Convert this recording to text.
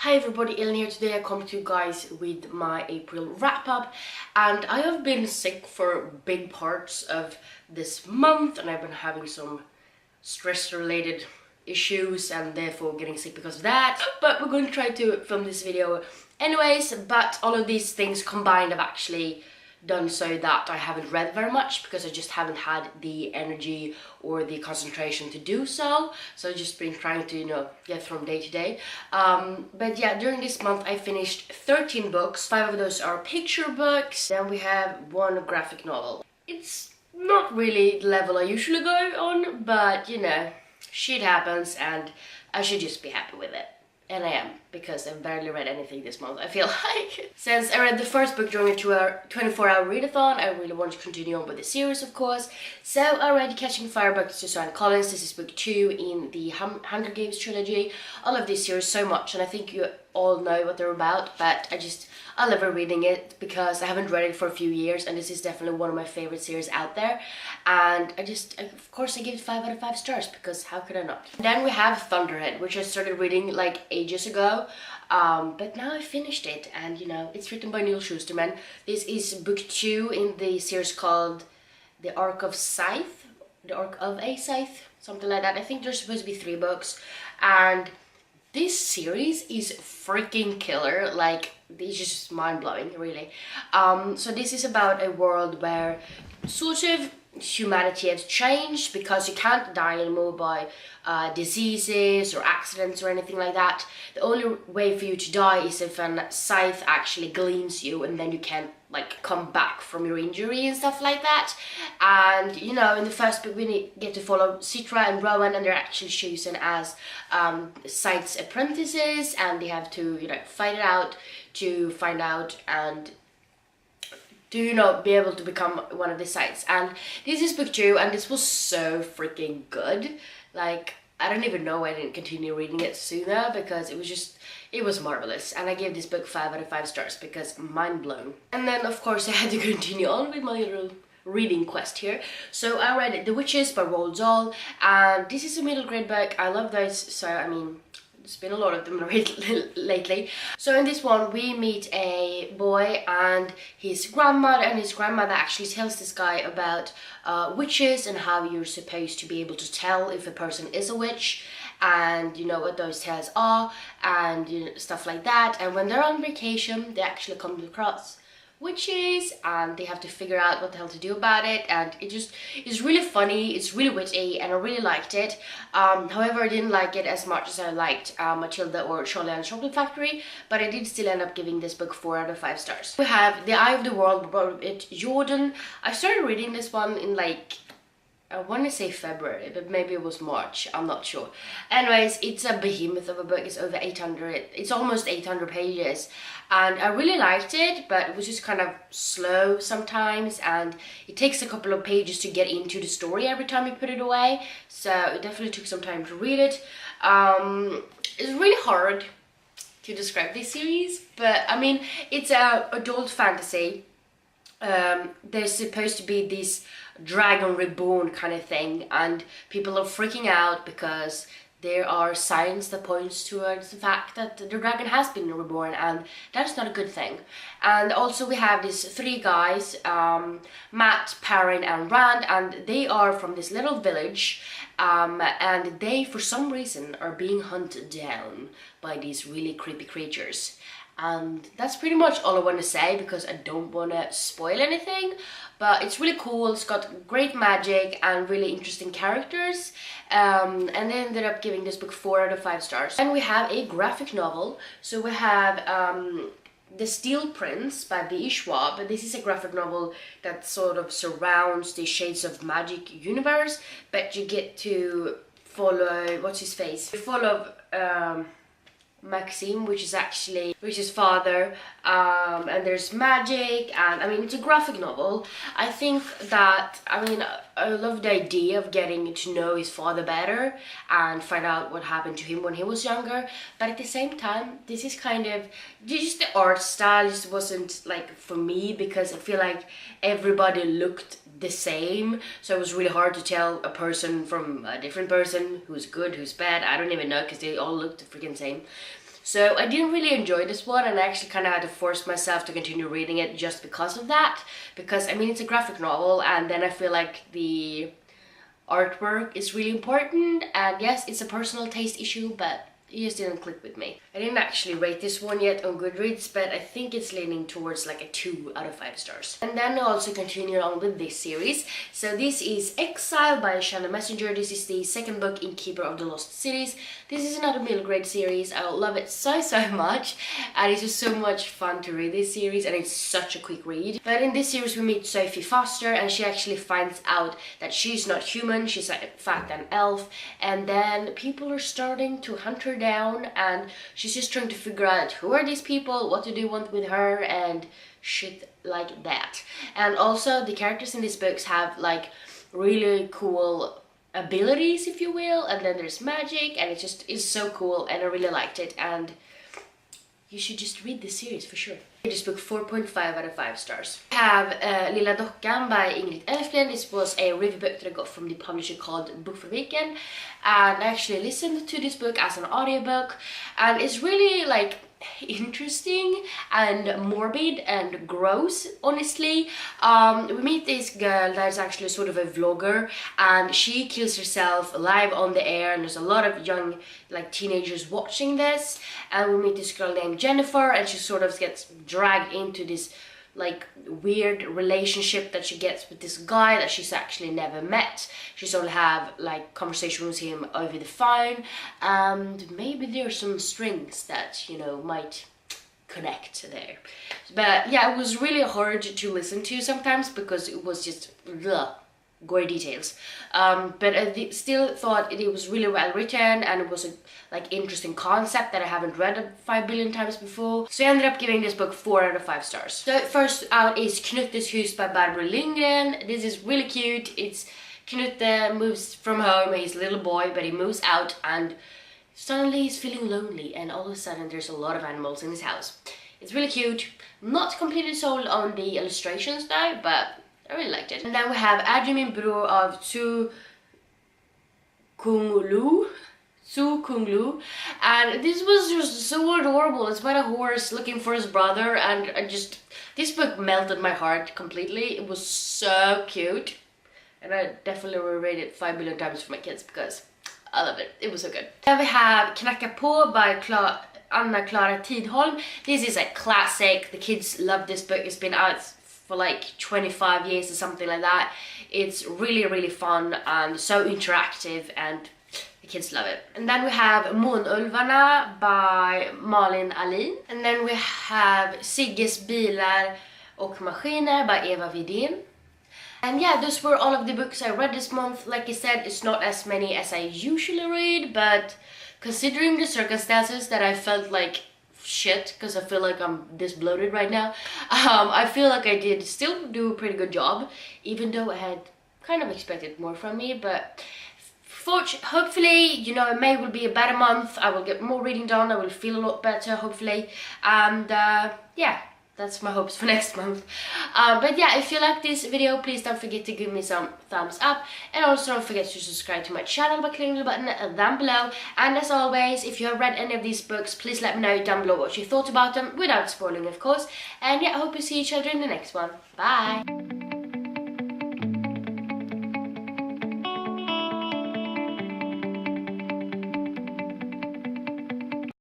Hi everybody, Ellen here. Today I come to you guys with my April wrap up, and I have been sick for big parts of this month and I've been having some stress related issues and therefore getting sick because of that, but we're going to try to film this video anyways. But all of these things combined have actually done so that I haven't read very much because I just haven't had the energy or the concentration to do so. So I've just been trying to, get from day to day. But yeah, during this month I finished 13 books. 5 of those are picture books. Then we have 1 graphic novel. It's not really the level I usually go on, but shit happens and I should just be happy with it. And I am, because I've barely read anything this month, I feel like. Since I read the first book during a 24-hour readathon, I really want to continue on with the series, of course. So I read Catching Fire by Suzanne Collins. This is book 2 in the Hunger Games trilogy. I love this series so much, and I think you all know what they're about, but I love reading it because I haven't read it for a few years, and this is definitely one of my favorite series out there. And of course I give it 5 out of 5 stars, because how could I not? Then we have Thunderhead, which I started reading like ages ago, but now I finished it, and it's written by Neal Shusterman. This is book 2 in the series called The Arc of Scythe, The Arc of a Scythe, something like that. I think there's supposed to be 3 books, and this series is freaking killer. Like, it's just mind-blowing, really. So this is about a world where sort of humanity has changed because you can't die anymore by diseases or accidents or anything like that. The only way for you to die is if a scythe actually gleams you, and then you can come back from your injury and stuff like that. And in the first book we get to follow Citra and Rowan, and they're actually chosen as scythe's apprentices, and they have to fight it out to find out and to be able to become one of the scythes. And this is book 2, and this was so freaking good. Like, I don't even know why I didn't continue reading it sooner, because it was marvelous. And I gave this book 5 out of 5 stars because mind blown. And then of course I had to continue on with my little reading quest here. So I read The Witches by Roald Dahl, and this is a middle grade book. I love those, so I mean, there's been a lot of them lately. So in this one we meet a boy and his grandmother, and his grandmother actually tells this guy about witches and how you're supposed to be able to tell if a person is a witch, and what those tales are, and stuff like that. And when they're on vacation they actually come across witches, and they have to figure out what the hell to do about it. And it's really funny, it's really witty, and I really liked it. However, I didn't like it as much as I liked Matilda or Charlie and the Chocolate Factory, but I did still end up giving this book 4 out of 5 stars. We have The Eye of the World by Jordan. I started reading this one in I want to say February, but maybe it was March, I'm not sure. Anyways, it's a behemoth of a book. It's over 800, it's almost 800 pages, and I really liked it, but it was just kind of slow sometimes, and it takes a couple of pages to get into the story every time you put it away, so it definitely took some time to read it. It's really hard to describe this series, but I mean, it's a adult fantasy. There's supposed to be this dragon reborn kind of thing, and people are freaking out because there are signs that points towards the fact that the dragon has been reborn, and that's not a good thing. And also we have these 3 guys, Matt, Perrin and Rand, and they are from this little village, and they for some reason are being hunted down by these really creepy creatures. And that's pretty much all I want to say, because I don't want to spoil anything, but it's really cool. It's got great magic and really interesting characters, and they ended up giving this book 4 out of 5 stars. And we have a graphic novel. So we have The Steel Prince by V.E. Schwab. This is a graphic novel that sort of surrounds the Shades of Magic universe, but you get to follow, what's his face? You follow Maxime, which is his father, and there's magic, and I mean, it's a graphic novel. I think that, I love the idea of getting to know his father better and find out what happened to him when he was younger, but at the same time, this is kind of just the art style just wasn't for me, because I feel like everybody looked the same, so it was really hard to tell a person from a different person, who's good, who's bad. I don't even know, because they all looked the freaking same. So I didn't really enjoy this one, and I actually kind of had to force myself to continue reading it just because of that. Because I mean, it's a graphic novel, and then I feel like the artwork is really important, and yes, it's a personal taste issue, but it just didn't click with me. I didn't actually rate this one yet on Goodreads, but I think it's leaning towards like a 2 out of 5 stars. And then I also continue on with this series. So this is Exile by Shannon Messenger. This is the second book in Keeper of the Lost Cities. This is another middle grade series. I love it so much, and it's just so much fun to read this series, and it's such a quick read. But in this series we meet Sophie Foster, and she actually finds out that she's not human, she's in fact an elf, and then people are starting to hunt her down, and she's just trying to figure out who are these people, what do they want with her, and shit like that. And also the characters in these books have like really cool abilities, if you will, and then there's magic, and it's so cool, and I really liked it, and you should just read this series for sure. I just book 4.5 out of 5 stars. I have Lilla Dockan by Ingrid Elfgren. This was a review book that I got from the publisher called Bokfabriken, and I actually listened to this book as an audiobook, and it's really like interesting and morbid and gross, honestly. We meet this girl that's actually sort of a vlogger, and she kills herself live on the air, and there's a lot of young like teenagers watching this. And we meet this girl named Jennifer, and she sort of gets dragged into this like weird relationship that she gets with this guy that she's actually never met. She's only have like conversations with him over the phone, and maybe there's some strings that, you know, might connect there. But yeah, it was really hard to listen to sometimes because it was just gory details, but I still thought it was really well written, and it was a like interesting concept that I haven't read 5 billion times before. So I ended up giving this book 4 out of 5 stars. So first out is Knute's Hus by Barbro Lindgren. This is really cute. It's Knute moves from home, he's a little boy, but he moves out, and suddenly he's feeling lonely, and all of a sudden there's a lot of animals in his house. It's really cute. Not completely sold on the illustrations though, but I really liked it. And then we have Adjumin Bror of Su Kung Lu, and this was just so adorable. It's about a horse looking for his brother, and this book melted my heart completely. It was so cute, and I definitely will read it 5 billion times for my kids because I loved it. It was so good. Then we have Knacka på by Anna Clara Tidholm. This is a classic. The kids love this book. It's been out for like 25 years or something like that. It's really fun and so interactive, and the kids love it. And then we have Månulvarna by Malin Alin. And then we have Sigges bilar och maskiner by Eva Widén. And yeah, those were all of the books I read this month. Like I said, it's not as many as I usually read, but considering the circumstances that I felt like shit, because I feel like I'm this bloated right now, I feel like I did still do a pretty good job, even though I had kind of expected more from me. But hopefully, you know, May will be a better month. I will get more reading done. I will feel a lot better, hopefully. And yeah, that's my hopes for next month. But yeah, if you like this video, please don't forget to give me some thumbs up, and also don't forget to subscribe to my channel by clicking the button down below. And as always, if you have read any of these books, please let me know down below what you thought about them, without spoiling of course. And yeah, I hope you see each other in the next one. Bye!